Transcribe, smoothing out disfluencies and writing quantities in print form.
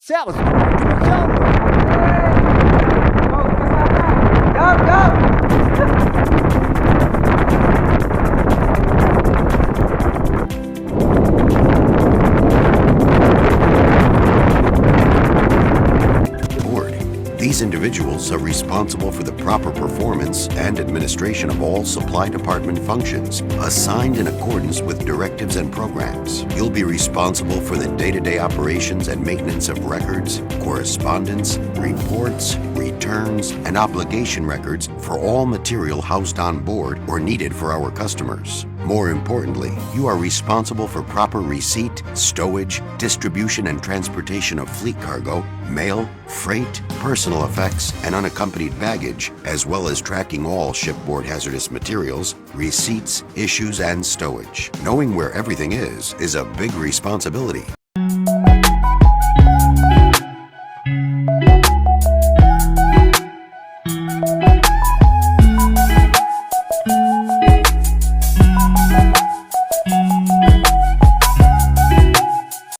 Seaman, comercial! These individuals are responsible for the proper performance and administration of all supply department functions assigned in accordance with directives and programs. You'll be responsible for the day-to-day operations and maintenance of records, correspondence, reports, returns, and obligation records for all material housed on board or needed for our customers. More importantly, you are responsible for proper receipt, stowage, distribution, and transportation of fleet cargo, mail, freight, personal effects, and unaccompanied baggage, as well as tracking all shipboard hazardous materials, receipts, issues, and stowage. Knowing where everything is a big responsibility.